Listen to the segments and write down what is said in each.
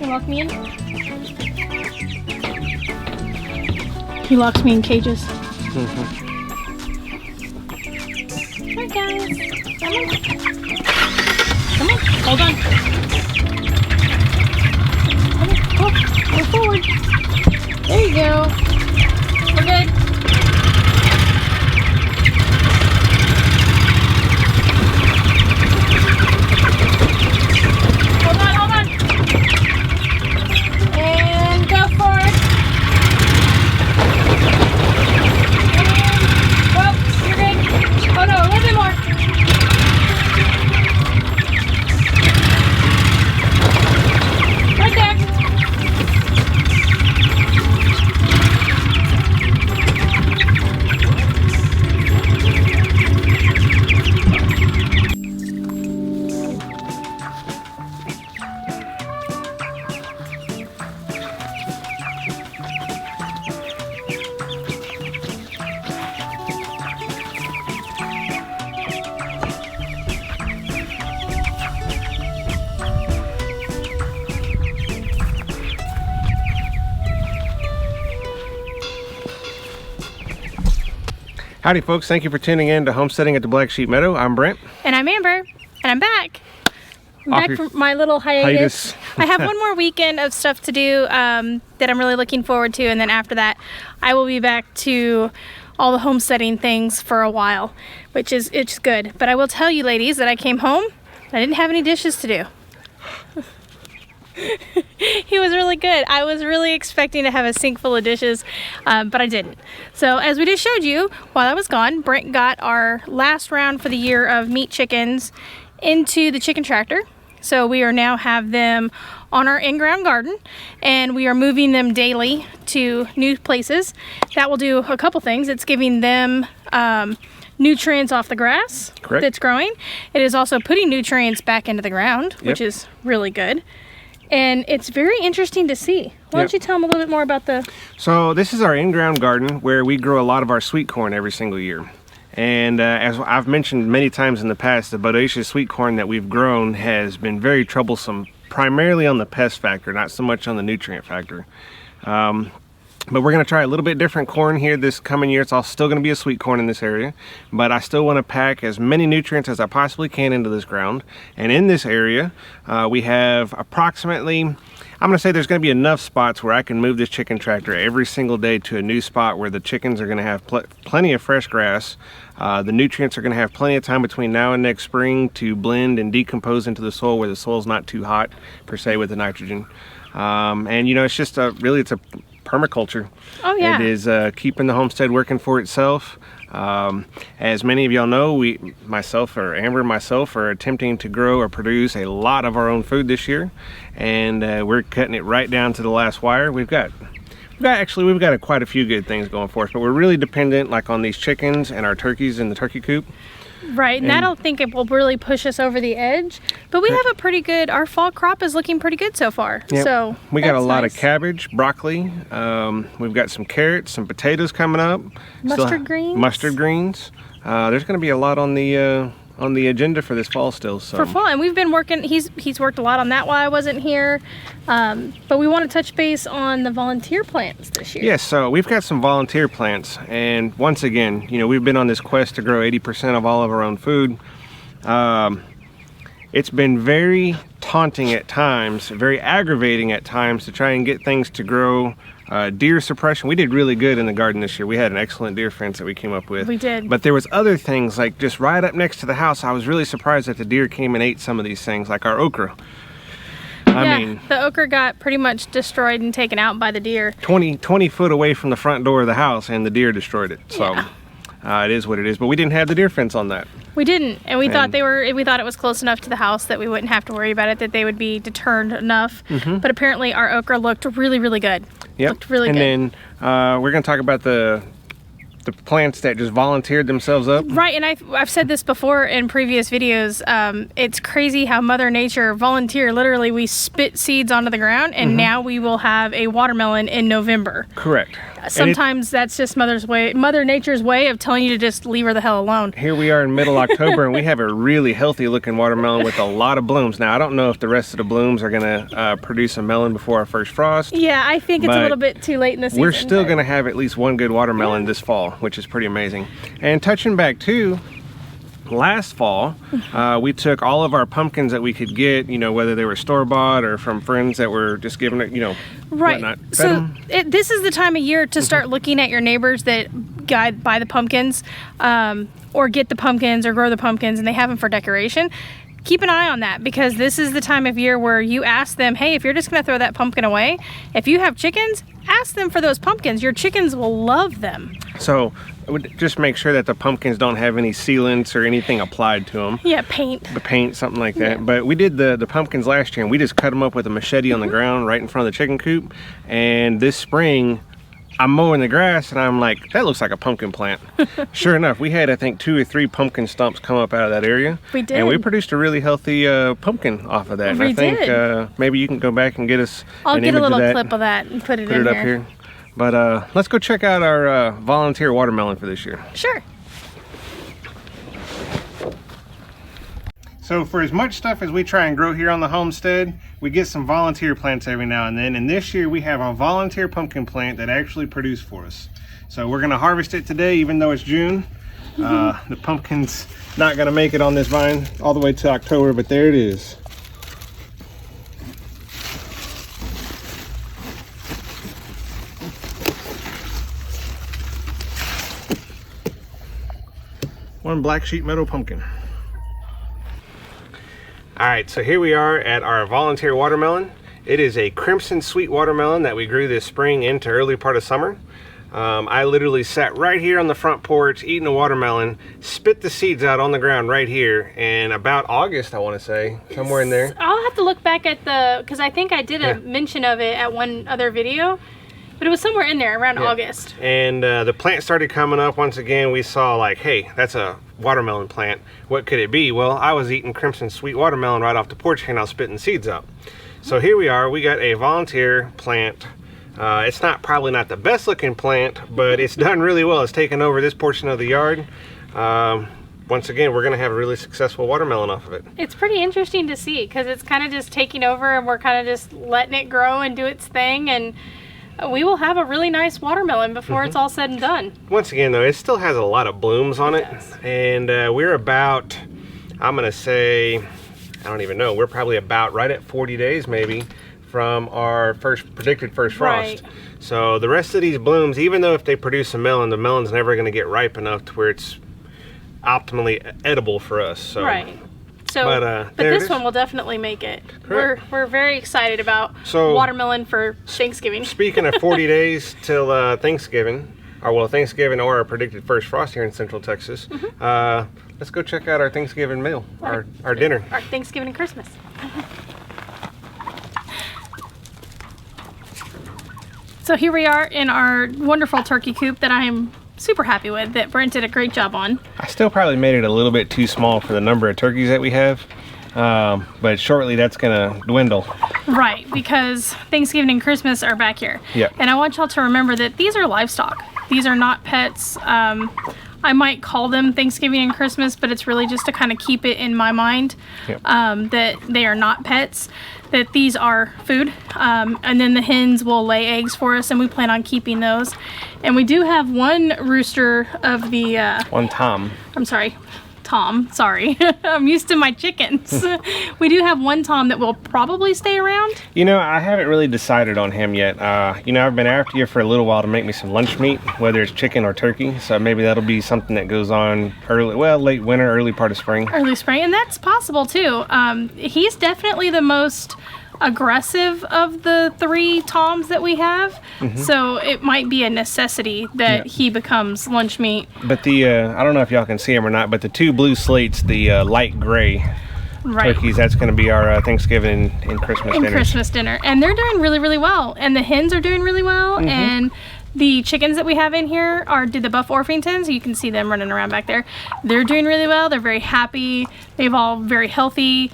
lock me in? He locks me in cages. Hi guys. Come on. Come on. Hold on. Come on. Go forward. There you go. We're good. Howdy folks, thank you for tuning in to Homesteading at the Black Sheep Meadow. I'm Brent. And I'm Amber, and I'm back. I'm back from my little hiatus. I have one more weekend of stuff to do that I'm really looking forward to, and then after that I will be back to all the homesteading things for a while, which is it's good. But I will tell you ladies that I came home, I didn't have any dishes to do. He was really good. I was really expecting to have a sink full of dishes, but I didn't. So as we just showed you, while I was gone, Brent got our last round for the year of meat chickens into the chicken tractor. So we are now have them on our in-ground garden, and we are moving them daily to new places. That will do a couple things. It's giving them nutrients off the grass that's growing. It is also putting nutrients back into the ground, which is really good. And it's very interesting to see. Why don't you tell them a little bit more about the... So this is our in-ground garden where we grow a lot of our sweet corn every single year. And as I've mentioned many times in the past, the bodacious sweet corn that we've grown has been very troublesome, primarily on the pest factor, not so much on the nutrient factor. But we're going to try a little bit different corn here this coming year. It's all still going to be a sweet corn in this area, but I still want to pack as many nutrients as I possibly can into this ground. And in this area, we have approximately, I'm going to say there's going to be enough spots where I can move this chicken tractor every single day to a new spot where the chickens are going to have plenty of fresh grass. The nutrients are going to have plenty of time between now and next spring to blend and decompose into the soil where the soil's not too hot per se with the nitrogen. And you know, it's just it's a permaculture. Oh yeah. It is keeping the homestead working for itself. As many of y'all know, Amber and myself are attempting to grow or produce a lot of our own food this year, and we're cutting it right down to the last wire. We've got quite a few good things going for us, but we're really dependent on these chickens and our turkeys in the turkey coop. Right, and I don't think it will really push us over the edge, but we have a pretty good, our fall crop is looking pretty good so far. Yep. So we got a lot of cabbage, broccoli, we've got some carrots, some potatoes coming up. Mustard greens. There's going to be a lot on the agenda for this fall still. So. For fall, and we've been working, he's worked a lot on that while I wasn't here, but we want to touch base on the volunteer plants this year. Yes, so we've got some volunteer plants, and once again, you know, we've been on this quest to grow 80% of all of our own food. It's been very taunting at times, very aggravating at times to try and get things to grow. Deer suppression, we did really good in the garden this year. We had an excellent deer fence that we came up with. We did. But there was other things, like just right up next to the house, I was really surprised that the deer came and ate some of these things, like our okra. I mean, the okra got pretty much destroyed and taken out by the deer. 20 foot away from the front door of the house, and the deer destroyed it. So it is what it is. But we didn't have the deer fence on that. We didn't, and we thought it was close enough to the house that we wouldn't have to worry about it, that they would be deterred enough. But apparently our okra looked really, really good. Yep. Looked really good. And then we're going to talk about the the plants that just volunteered themselves up. Right, and I've said this before in previous videos. It's crazy how Mother Nature literally we spit seeds onto the ground, and now we will have a watermelon in November. Correct. Sometimes that's just Mother Nature's way of telling you to just leave her the hell alone. Here we are in middle October, and we have a really healthy looking watermelon with a lot of blooms. Now, I don't know if the rest of the blooms are gonna produce a melon before our first frost. Yeah, I think it's a little bit too late in the season. We're still gonna have at least one good watermelon this fall, which is pretty amazing. And touching back to last fall, we took all of our pumpkins that we could get, you know, whether they were store-bought or from friends that were just giving it, you know, right. whatnot. So this is the time of year to start looking at your neighbors that buy the pumpkins, or get the pumpkins or grow the pumpkins, and they have them for decoration. Keep an eye on that, because this is the time of year where you ask them, hey, if you're just going to throw that pumpkin away, if you have chickens, ask them for those pumpkins. Your chickens will love them. So I would just make sure that the pumpkins don't have any sealants or anything applied to them. Yeah, paint. The paint, something like that. Yeah. But we did the pumpkins last year, and we just cut them up with a machete on the ground right in front of the chicken coop. And this spring, I'm mowing the grass, and I'm like, that looks like a pumpkin plant. Sure enough, we had, I think, 2 or 3 pumpkin stumps come up out of that area. We did. And we produced a really healthy pumpkin off of that. And I think maybe you can go back and get us an image of that. I'll get a little clip of that and put it up here. But let's go check out our volunteer watermelon for this year. Sure. So for as much stuff as we try and grow here on the homestead, we get some volunteer plants every now and then. And this year we have a volunteer pumpkin plant that actually produced for us. So we're gonna harvest it today, even though it's June. The pumpkin's not gonna make it on this vine all the way to October, but there it is. One black sheep meadow pumpkin. All right, so here we are at our volunteer watermelon. It is a crimson sweet watermelon that we grew this spring into early part of summer. I literally sat right here on the front porch eating a watermelon, spit the seeds out on the ground right here, and about August, I want to say, somewhere in there. I'll have to look back at because I think I did a mention of it at one other video, but it was somewhere in there around August. And the plant started coming up. Once again, we saw like, hey, that's a watermelon plant. What could it be? Well, I was eating crimson sweet watermelon right off the porch and I was spitting seeds out. So here we are. We got a volunteer plant. It's probably not the best looking plant, but it's done really well. It's taken over this portion of the yard. Once again, we're going to have a really successful watermelon off of it. It's pretty interesting to see, because it's kind of just taking over and we're kind of just letting it grow and do its thing, and we will have a really nice watermelon before it's all said and done. Once again though, it still has a lot of blooms on it. And we're about, I'm gonna say, I don't even know, we're probably about right at 40 days maybe from our predicted first frost. Right. So the rest of these blooms, even though if they produce a melon, the melon's never gonna get ripe enough to where it's optimally edible for us. So. Right. So, but this one will definitely make it. We're very excited about watermelon for Thanksgiving. Speaking of 40 days till Thanksgiving, Thanksgiving or our predicted first frost here in Central Texas, let's go check out our Thanksgiving meal, our dinner. Our Thanksgiving and Christmas. So here we are in our wonderful turkey coop that I'm super happy with, that Brent did a great job on. I still probably made it a little bit too small for the number of turkeys that we have, but shortly that's gonna dwindle. Right, because Thanksgiving and Christmas are back here. Yeah. And I want y'all to remember that these are livestock. These are not pets. I might call them Thanksgiving and Christmas, but it's really just to kind of keep it in my mind that they are not pets, that these are food. And then the hens will lay eggs for us, and we plan on keeping those. And we do have one rooster of the... one tom. I'm sorry. Tom, sorry. I'm used to my chickens. We do have one tom that will probably stay around. You know, I haven't really decided on him yet. You know, I've been after you for a little while to make me some lunch meat, whether it's chicken or turkey. So maybe that'll be something that goes on late winter, early part of spring. Early spring, and that's possible too. He's definitely the most aggressive of the 3 toms that we have, so it might be a necessity that he becomes lunch meat. But the I don't know if y'all can see them or not, but the 2 blue slates, the light gray turkeys, that's going to be our Thanksgiving and Christmas dinner. And they're doing really, really well, and the hens are doing really well, and The chickens that we have in here did the Buff Orpingtons. You can see them running around back there. They're doing really well. They're very happy. They've all very healthy.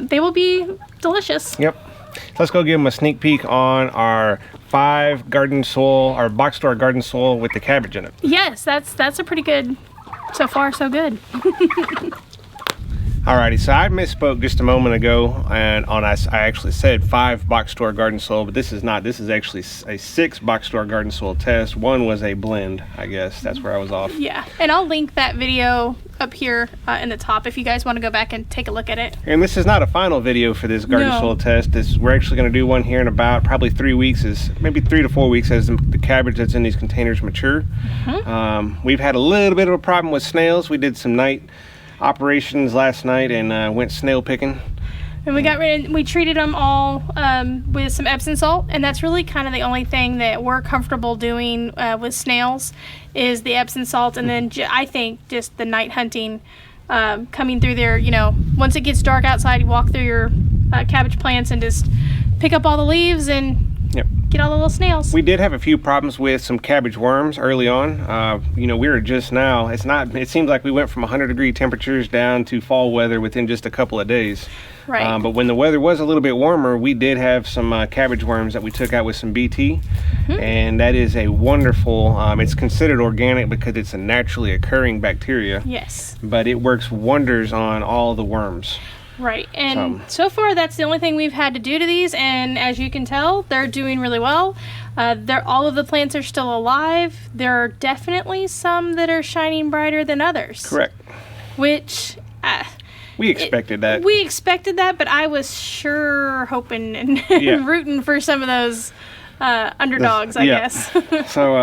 They will be delicious. Yep. So let's go give them a sneak peek on our 5 garden soil, our box store garden soil with the cabbage in it. Yes, that's a pretty good. So far, so good. Alrighty, so I misspoke just a moment ago, and I actually said 5 box store garden soil, but this is not. This is actually a 6 box store garden soil test. One was a blend, I guess. That's where I was off. Yeah, and I'll link that video up here in the top if you guys want to go back and take a look at it. And this is not a final video for this garden soil test. We're actually going to do one here in about probably 3 weeks, maybe 3 to 4 weeks as the cabbage that's in these containers mature. We've had a little bit of a problem with snails. We did some night operations last night and went snail picking. And we treated them all with some Epsom salt, and that's really kind of the only thing that we're comfortable doing with snails is the Epsom salt, and then I think just the night hunting, coming through there, you know, once it gets dark outside, you walk through your cabbage plants and just pick up all the leaves and get all the little snails. We did have a few problems with some cabbage worms early on. You know, we were just now, it seems like we went from 100-degree temperatures down to fall weather within just a couple of days. Right. But when the weather was a little bit warmer, we did have some cabbage worms that we took out with some BT. And that is a wonderful, it's considered organic because it's a naturally occurring bacteria. Yes. But it works wonders on all the worms. Right, and so far that's the only thing we've had to do to these, and as you can tell, they're doing really well. All of the plants are still alive. There are definitely some that are shining brighter than others. Correct. Which we expected that. We expected that, but I was sure hoping and rooting for some of those underdogs, I guess. So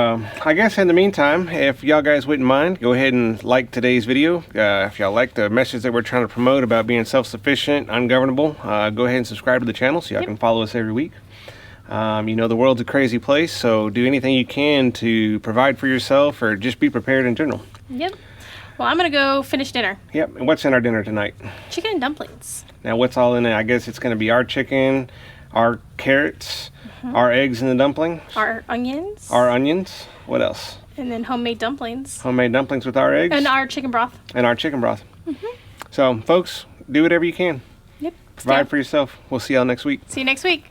I guess in the meantime, if y'all guys wouldn't mind, go ahead and like today's video. If y'all like the message that we're trying to promote about being self-sufficient, ungovernable, go ahead and subscribe to the channel so y'all can follow us every week. You know, the world's a crazy place, so do anything you can to provide for yourself or just be prepared in general. Yep. Well, I'm going to go finish dinner. Yep. And what's in our dinner tonight? Chicken and dumplings. Now, what's all in it? I guess it's going to be our chicken, our carrots, our eggs in the dumplings. Our onions. Our onions. What else? And then homemade dumplings. Homemade dumplings with our eggs. And our chicken broth. And our chicken broth. So, folks, do whatever you can. Yep. Provide for yourself. We'll see y'all next week. See you next week.